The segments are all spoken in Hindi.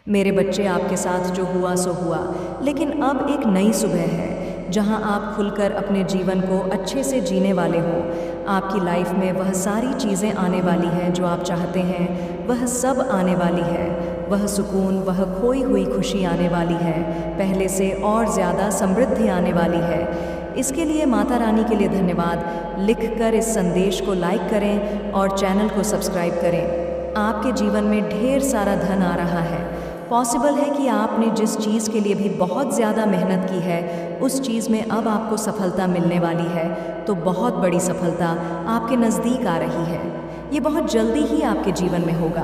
मेरे बच्चे, आपके साथ जो हुआ सो हुआ, लेकिन अब एक नई सुबह है जहां आप खुलकर अपने जीवन को अच्छे से जीने वाले हो। आपकी लाइफ में वह सारी चीज़ें आने वाली हैं जो आप चाहते हैं, वह सब आने वाली है। वह सुकून, वह खोई हुई खुशी आने वाली है, पहले से और ज़्यादा समृद्धि आने वाली है। इसके लिए माता रानी के लिए धन्यवाद लिखकर इस संदेश को लाइक करें और चैनल को सब्सक्राइब करें। आपके जीवन में ढेर सारा धन आ रहा है। पॉसिबल है कि आपने जिस चीज़ के लिए भी बहुत ज़्यादा मेहनत की है, उस चीज़ में अब आपको सफलता मिलने वाली है। तो बहुत बड़ी सफलता आपके नज़दीक आ रही है। ये बहुत जल्दी ही आपके जीवन में होगा।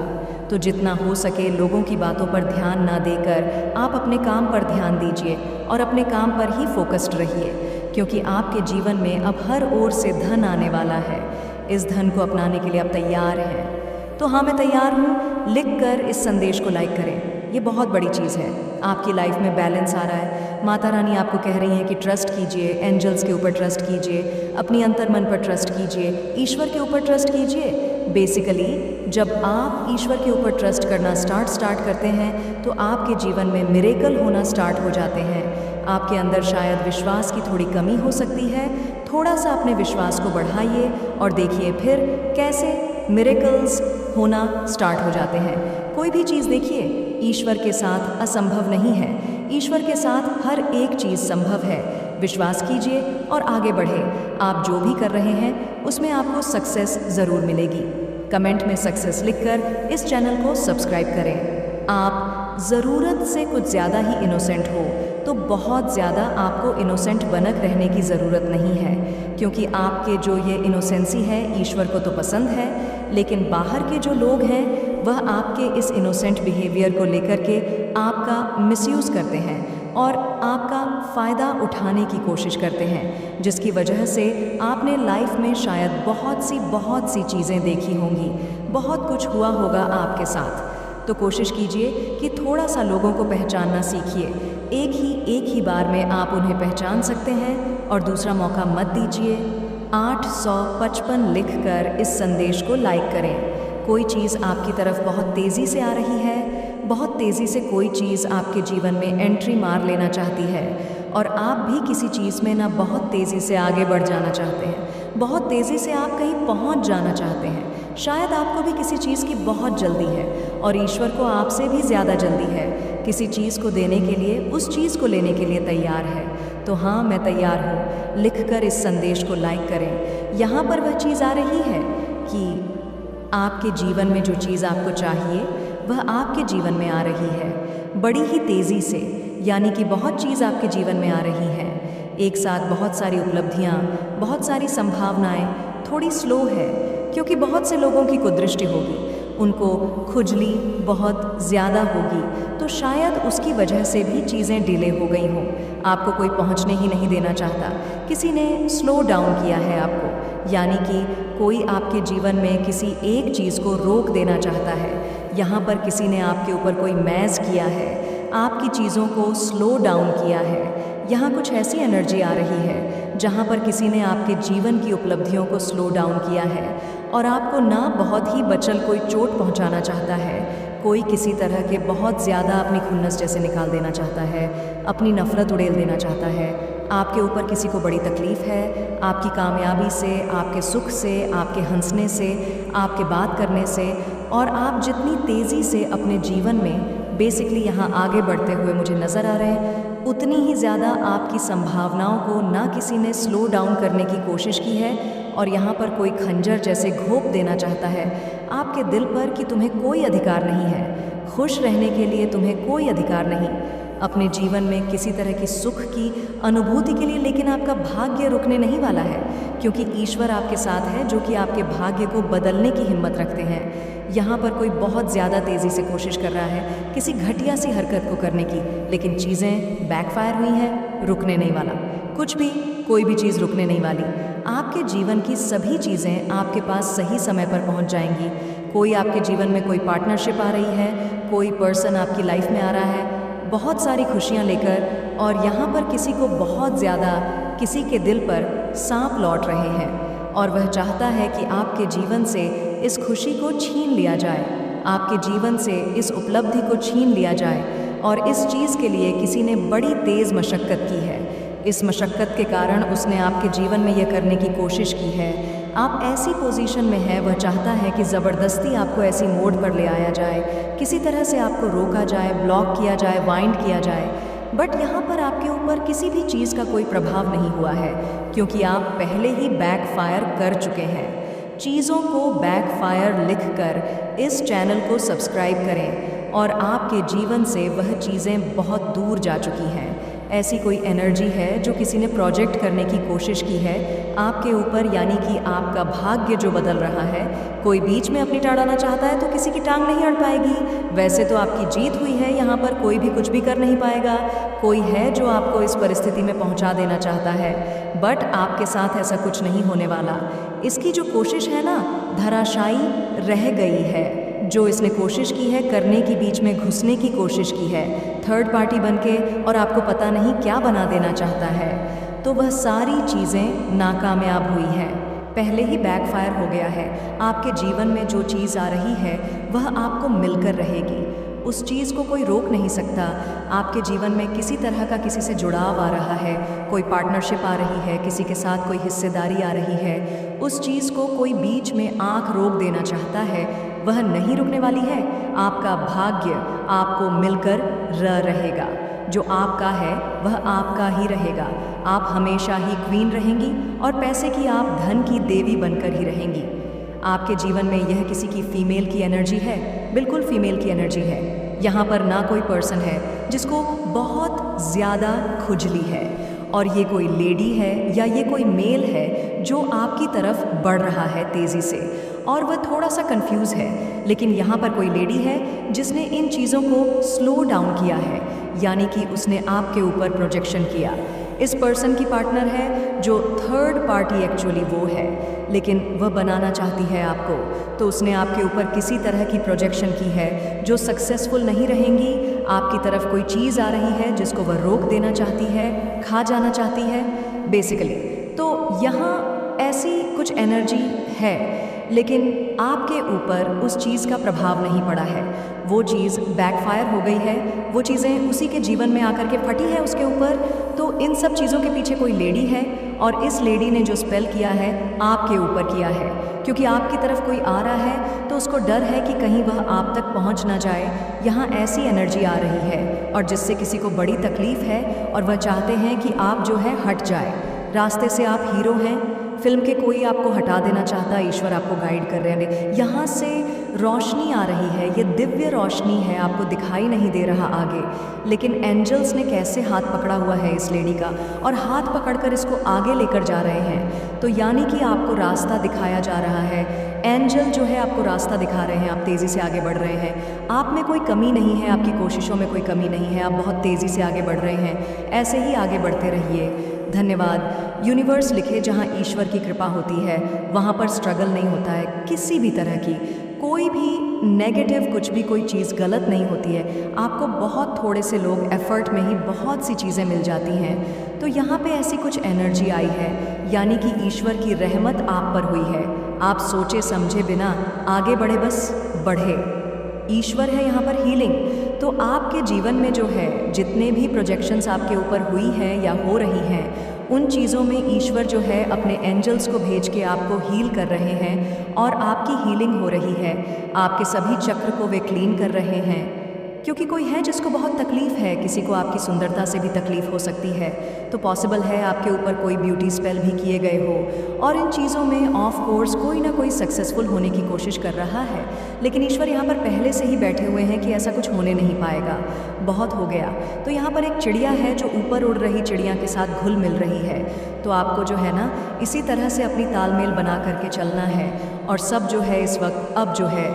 तो जितना हो सके लोगों की बातों पर ध्यान ना देकर आप अपने काम पर ध्यान दीजिए और अपने काम पर ही फोकस्ड रहिए, क्योंकि आपके जीवन में अब हर ओर से धन आने वाला है। इस धन को अपनाने के लिए आप तैयार हैं? तो हाँ, मैं तैयार हूँ। लिखकर इस संदेश को लाइक करें। ये बहुत बड़ी चीज़ है। आपकी लाइफ में बैलेंस आ रहा है। माता रानी आपको कह रही हैं कि ट्रस्ट कीजिए, एंजल्स के ऊपर ट्रस्ट कीजिए, अपनी अंतर्मन पर ट्रस्ट कीजिए, ईश्वर के ऊपर ट्रस्ट कीजिए। बेसिकली जब आप ईश्वर के ऊपर ट्रस्ट करना स्टार्ट करते हैं तो आपके जीवन में मिरेकल होना स्टार्ट हो जाते हैं। आपके अंदर शायद विश्वास की थोड़ी कमी हो सकती है। थोड़ा सा अपने विश्वास को बढ़ाइए और देखिए फिर कैसे मिरेकल्स होना स्टार्ट हो जाते हैं। कोई भी चीज़ देखिए, ईश्वर के साथ असंभव नहीं है। ईश्वर के साथ हर एक चीज़ संभव है। विश्वास कीजिए और आगे बढ़े। आप जो भी कर रहे हैं उसमें आपको सक्सेस ज़रूर मिलेगी। कमेंट में सक्सेस लिखकर इस चैनल को सब्सक्राइब करें। आप ज़रूरत से कुछ ज़्यादा ही इनोसेंट हो, तो बहुत ज़्यादा आपको इनोसेंट बनक रहने की ज़रूरत नहीं है, क्योंकि आपके जो ये इनोसेंसी है ईश्वर को तो पसंद है, लेकिन बाहर के जो लोग हैं वह आपके इस इनोसेंट बिहेवियर को लेकर के आपका मिसयूज़ करते हैं और आपका फ़ायदा उठाने की कोशिश करते हैं, जिसकी वजह से आपने लाइफ में शायद बहुत सी चीज़ें देखी होंगी, बहुत कुछ हुआ होगा आपके साथ। तो कोशिश कीजिए कि थोड़ा सा लोगों को पहचानना सीखिए। एक ही बार में आप उन्हें पहचान सकते हैं और दूसरा मौका मत दीजिए। 855 लिखकर इस संदेश को लाइक करें। कोई चीज़ आपकी तरफ बहुत तेज़ी से आ रही है, बहुत तेज़ी से कोई चीज़ आपके जीवन में एंट्री मार लेना चाहती है और आप भी किसी चीज़ में ना बहुत तेज़ी से आगे बढ़ जाना चाहते हैं, बहुत तेज़ी से आप कहीं पहुंच जाना चाहते हैं। शायद आपको भी किसी चीज़ की बहुत जल्दी है और ईश्वर को आपसे भी ज़्यादा जल्दी है। किसी चीज़ को देने के लिए, उस चीज़ को लेने के लिए तैयार है। तो हाँ, मैं तैयार हूँ। लिखकर इस संदेश को लाइक करें। यहाँ पर वह चीज़ आ रही है कि आपके जीवन में जो चीज़ आपको चाहिए वह आपके जीवन में आ रही है, बड़ी ही तेज़ी से। यानी कि बहुत चीज़ आपके जीवन में आ रही है एक साथ। बहुत सारी उपलब्धियाँ, बहुत सारी संभावनाएं। थोड़ी स्लो है क्योंकि बहुत से लोगों की कुदृष्टि होगी, उनको खुजली बहुत ज़्यादा होगी, तो शायद उसकी वजह से भी चीज़ें डिले हो गई हों। आपको कोई पहुंचने ही नहीं देना चाहता, किसी ने स्लो डाउन किया है आपको, यानी कि कोई आपके जीवन में किसी एक चीज़ को रोक देना चाहता है। यहाँ पर किसी ने आपके ऊपर कोई मैज़ किया है, आपकी चीज़ों को स्लो डाउन किया है। यहाँ कुछ ऐसी एनर्जी आ रही है जहाँ पर किसी ने आपके जीवन की उपलब्धियों को स्लो डाउन किया है और आपको ना बहुत ही बचल कोई चोट पहुँचाना चाहता है। कोई किसी तरह के बहुत ज़्यादा अपनी खुन्नस जैसे निकाल देना चाहता है, अपनी नफ़रत उड़ेल देना चाहता है। आपके ऊपर किसी को बड़ी तकलीफ़ है, आपकी कामयाबी से, आपके सुख से, आपके हंसने से, आपके बात करने से। और आप जितनी तेज़ी से अपने जीवन में बेसिकली यहाँ आगे बढ़ते हुए मुझे नज़र आ रहे हैं, उतनी ही ज़्यादा आपकी संभावनाओं को ना किसी ने स्लो डाउन करने की कोशिश की है और यहाँ पर कोई खंजर जैसे घोंप देना चाहता है आपके दिल पर कि तुम्हें कोई अधिकार नहीं है, खुश रहने के लिए तुम्हें कोई अधिकार नहीं अपने जीवन में किसी तरह की सुख की अनुभूति के लिए। लेकिन आपका भाग्य रुकने नहीं वाला है, क्योंकि ईश्वर आपके साथ है जो कि आपके भाग्य को बदलने की हिम्मत रखते हैं। यहाँ पर कोई बहुत ज़्यादा तेज़ी से कोशिश कर रहा है किसी घटिया सी हरकत को करने की, लेकिन चीज़ें बैकफायर हुई हैं। रुकने नहीं वाला कुछ भी, कोई भी चीज़ रुकने नहीं वाली। आपके जीवन की सभी चीज़ें आपके पास सही समय पर पहुँच जाएंगी। कोई आपके जीवन में कोई पार्टनरशिप आ रही है, कोई पर्सन आपकी लाइफ में आ रहा है बहुत सारी खुशियाँ लेकर, और यहाँ पर किसी को बहुत ज़्यादा किसी के दिल पर सांप लौट रहे हैं और वह चाहता है कि आपके जीवन से इस खुशी को छीन लिया जाए। आपके जीवन से इस उपलब्धि को छीन लिया जाए और इस चीज़ के लिए किसी ने बड़ी तेज़ मशक्क़त की है। इस मशक्क़त के कारण उसने आपके जीवन में यह करने की कोशिश की है। आप ऐसी पोजीशन में हैं, वह चाहता है कि ज़बरदस्ती आपको ऐसी मोड़ पर ले आया जाए, किसी तरह से आपको रोका जाए, ब्लॉक किया जाए, वाइंड किया जाए। बट यहाँ पर आपके ऊपर किसी भी चीज़ का कोई प्रभाव नहीं हुआ है, क्योंकि आप पहले ही बैकफायर कर चुके हैं। चीज़ों को बैकफायर लिखकर इस चैनल को सब्सक्राइब करें और आपके जीवन से वह चीज़ें बहुत दूर जा चुकी हैं। ऐसी कोई एनर्जी है जो किसी ने प्रोजेक्ट करने की कोशिश की है आपके ऊपर, यानी कि आपका भाग्य जो बदल रहा है। कोई बीच में अपनी टाँग अड़ाना चाहता है तो किसी की टांग नहीं अड़ पाएगी। वैसे तो आपकी जीत हुई है, यहाँ पर कोई भी कुछ भी कर नहीं पाएगा। कोई है जो आपको इस परिस्थिति में पहुँचा देना चाहता है, बट आपके साथ ऐसा कुछ नहीं होने वाला। इसकी जो कोशिश है ना, धराशायी रह गई है। जो इसने कोशिश की है करने की, बीच में घुसने की कोशिश की है, थर्ड पार्टी बनके, और आपको पता नहीं क्या बना देना चाहता है, तो वह सारी चीज़ें नाकामयाब हुई हैं। पहले ही बैकफायर हो गया है। आपके जीवन में जो चीज़ आ रही है वह आपको मिलकर रहेगी। उस चीज़ को कोई रोक नहीं सकता। आपके जीवन में किसी तरह का किसी से जुड़ाव आ रहा है, कोई पार्टनरशिप आ रही है, किसी के साथ कोई हिस्सेदारी आ रही है, उस चीज़ को कोई बीच में आँख रोक देना चाहता है, वह नहीं रुकने वाली है। आपका भाग्य आपको मिलकर रहेगा। जो आपका है वह आपका ही रहेगा। आप हमेशा ही क्वीन रहेंगी और पैसे की आप धन की देवी बनकर ही रहेंगी। आपके जीवन में यह किसी की फीमेल की एनर्जी है, बिल्कुल फीमेल की एनर्जी है। यहाँ पर ना कोई पर्सन है जिसको बहुत ज़्यादा खुजली है, और ये कोई लेडी है या ये कोई मेल है जो आपकी तरफ बढ़ रहा है तेज़ी से, और वह थोड़ा सा कंफ्यूज है। लेकिन यहाँ पर कोई लेडी है जिसने इन चीज़ों को स्लो डाउन किया है, यानी कि उसने आपके ऊपर प्रोजेक्शन किया। इस पर्सन की पार्टनर है जो थर्ड पार्टी एक्चुअली वो है, लेकिन वह बनाना चाहती है आपको, तो उसने आपके ऊपर किसी तरह की प्रोजेक्शन की है जो सक्सेसफुल नहीं रहेंगी। आपकी तरफ कोई चीज़ आ रही है जिसको वह रोक देना चाहती है, खा जाना चाहती है बेसिकली। तो यहाँ ऐसी कुछ एनर्जी है, लेकिन आपके ऊपर उस चीज़ का प्रभाव नहीं पड़ा है। वो चीज़ बैकफायर हो गई है, वो चीज़ें उसी के जीवन में आकर के फटी है उसके ऊपर। तो इन सब चीज़ों के पीछे कोई लेडी है, और इस लेडी ने जो स्पेल किया है आपके ऊपर किया है, क्योंकि आपकी तरफ कोई आ रहा है तो उसको डर है कि कहीं वह आप तक पहुंच ना जाए। यहाँ ऐसी एनर्जी आ रही है और जिससे किसी को बड़ी तकलीफ़ है, और वह चाहते हैं कि आप जो है हट जाए रास्ते से। आप हीरो हैं फिल्म के, कोई आपको हटा देना चाहता, ईश्वर आपको गाइड कर रहे हैं। यहाँ से रोशनी आ रही है, ये दिव्य रोशनी है, आपको दिखाई नहीं दे रहा आगे, लेकिन एंजल्स ने कैसे हाथ पकड़ा हुआ है इस लेडी का, और हाथ पकड़कर इसको आगे लेकर जा रहे हैं। तो यानी कि आपको रास्ता दिखाया जा रहा है। एंजल जो है आपको रास्ता दिखा रहे हैं, आप तेज़ी से आगे बढ़ रहे हैं। आप में कोई कमी नहीं है, आपकी कोशिशों में कोई कमी नहीं है, आप बहुत तेज़ी से आगे बढ़ रहे हैं। ऐसे ही आगे बढ़ते रहिए। धन्यवाद। यूनिवर्स लिखे जहाँ ईश्वर की कृपा होती है वहाँ पर स्ट्रगल नहीं होता है किसी भी तरह की। कोई भी नेगेटिव कुछ भी कोई चीज़ गलत नहीं होती है। आपको बहुत थोड़े से लोग एफर्ट में ही बहुत सी चीज़ें मिल जाती हैं। तो यहाँ पे ऐसी कुछ एनर्जी आई है, यानी कि ईश्वर की रहमत आप पर हुई है। आप सोचे समझे बिना आगे बढ़े, बस बढ़े। ईश्वर है यहाँ पर हीलिंग। तो आपके जीवन में जो है जितने भी प्रोजेक्शंस आपके ऊपर हुई हैं या हो रही हैं, उन चीज़ों में ईश्वर जो है अपने एंजल्स को भेज के आपको हील कर रहे हैं, और आपकी हीलिंग हो रही है। आपके सभी चक्र को वे क्लीन कर रहे हैं, क्योंकि कोई है जिसको बहुत तकलीफ़ है, किसी को आपकी सुंदरता से भी तकलीफ़ हो सकती है। तो पॉसिबल है आपके ऊपर कोई ब्यूटी स्पेल भी किए गए हो, और इन चीज़ों में ऑफ कोर्स कोई ना कोई सक्सेसफुल होने की कोशिश कर रहा है। लेकिन ईश्वर यहाँ पर पहले से ही बैठे हुए हैं कि ऐसा कुछ होने नहीं पाएगा, बहुत हो गया। तो यहाँ पर एक चिड़िया है जो ऊपर उड़ रही चिड़िया के साथ घुल मिल रही है। तो आपको जो है ना इसी तरह से अपनी तालमेल बना करके चलना है, और सब जो है इस वक्त अब जो है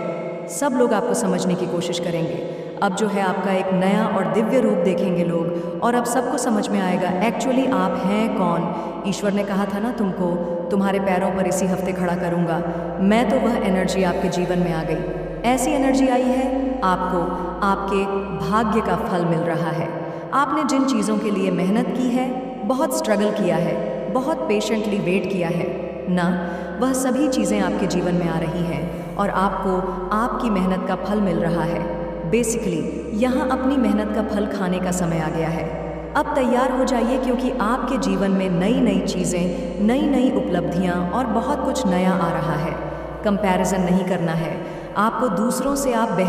सब लोग आपको समझने की कोशिश करेंगे। अब जो है आपका एक नया और दिव्य रूप देखेंगे लोग, और अब सबको समझ में आएगा एक्चुअली आप हैं कौन। ईश्वर ने कहा था ना तुमको तुम्हारे पैरों पर इसी हफ्ते खड़ा करूँगा मैं, तो वह एनर्जी आपके जीवन में आ गई। ऐसी एनर्जी आई है, आपको आपके भाग्य का फल मिल रहा है। आपने जिन चीज़ों के लिए मेहनत की है, बहुत स्ट्रगल किया है, बहुत पेशेंटली वेट किया है ना, वह सभी चीज़ें आपके जीवन में आ रही हैं। और आपको आपकी मेहनत का फल मिल रहा है। बेसिकली यहाँ अपनी मेहनत का फल खाने का समय आ गया है। अब तैयार हो जाइए, क्योंकि आपके जीवन में नई नई चीज़ें, नई नई उपलब्धियाँ और बहुत कुछ नया आ रहा है। कंपैरिजन नहीं करना है आपको दूसरों से। आप